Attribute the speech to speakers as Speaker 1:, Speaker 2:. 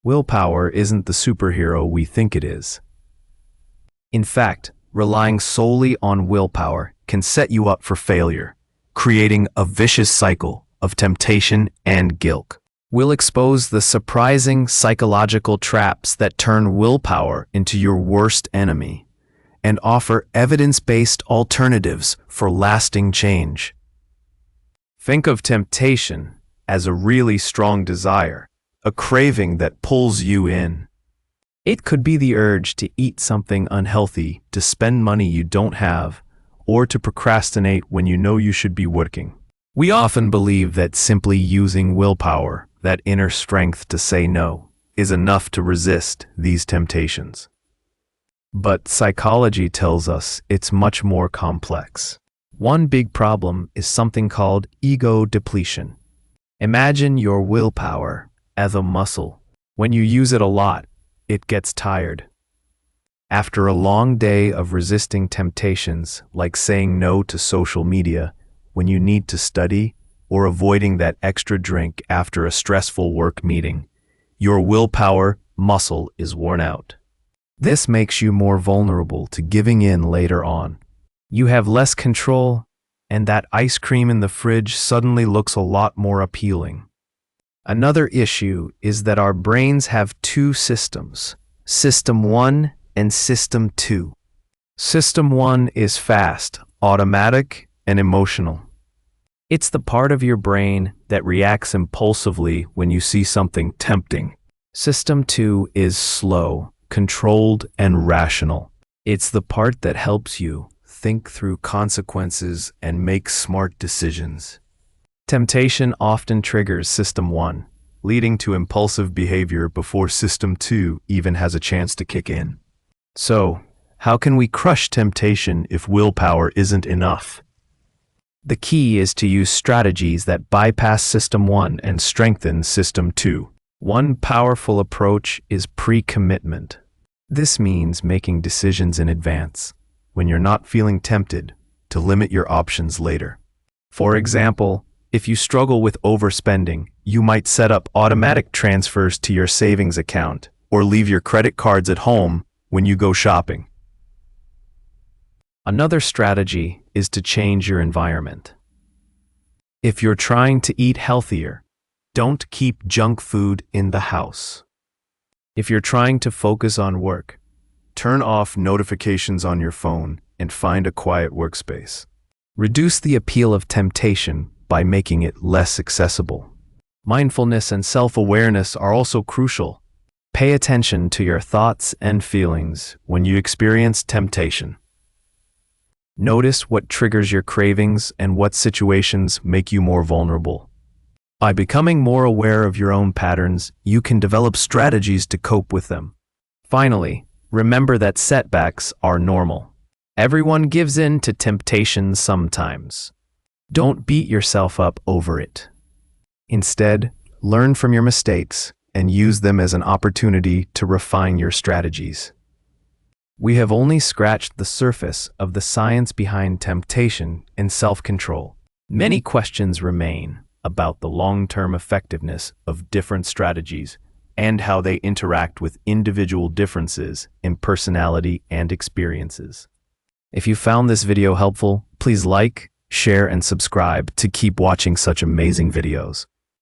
Speaker 1: Willpower isn't the superhero we think it is. In fact, relying solely on willpower can set you up for failure, creating a vicious cycle of temptation and guilt. We'll expose the surprising psychological traps that turn willpower into your worst enemy and offer evidence-based alternatives for lasting change. Think of temptation as a really strong desire, a craving that pulls you in. It could be the urge to eat something unhealthy, to spend money you don't have, or to procrastinate when you know you should be working. We often believe that simply using willpower, that inner strength to say no, is enough to resist these temptations. But psychology tells us it's much more complex. One big problem is something called ego depletion. Imagine your willpower as a muscle. When you use it a lot, it gets tired. After a long day of resisting temptations, like saying no to social media when you need to study, or avoiding that extra drink after a stressful work meeting, your willpower muscle is worn out. This makes you more vulnerable to giving in later on. You have less control, and that ice cream in the fridge suddenly looks a lot more appealing. Another issue is that our brains have two systems, System 1 and System 2. System 1 is fast, automatic, and emotional. It's the part of your brain that reacts impulsively when you see something tempting. System 2 is slow, controlled, and rational. It's the part that helps you think through consequences and make smart decisions. Temptation often triggers System 1, leading to impulsive behavior before System 2 even has a chance to kick in. So, how can we crush temptation if willpower isn't enough? The key is to use strategies that bypass System 1 and strengthen System 2. One powerful approach is pre-commitment. This means making decisions in advance, when you're not feeling tempted, to limit your options later. For example, if you struggle with overspending, you might set up automatic transfers to your savings account or leave your credit cards at home when you go shopping. Another strategy is to change your environment. If you're trying to eat healthier, don't keep junk food in the house. If you're trying to focus on work, turn off notifications on your phone and find a quiet workspace. Reduce the appeal of temptation by making it less accessible. Mindfulness and self-awareness are also crucial. Pay attention to your thoughts and feelings when you experience temptation. Notice what triggers your cravings and what situations make you more vulnerable. By becoming more aware of your own patterns, you can develop strategies to cope with them. Finally, remember that setbacks are normal. Everyone gives in to temptation sometimes. Don't beat yourself up over it. Instead, learn from your mistakes and use them as an opportunity to refine your strategies. We have only scratched the surface of the science behind temptation and self-control. Many questions remain about the long-term effectiveness of different strategies and how they interact with individual differences in personality and experiences. If you found this video helpful, please like, share, and subscribe to keep watching such amazing videos.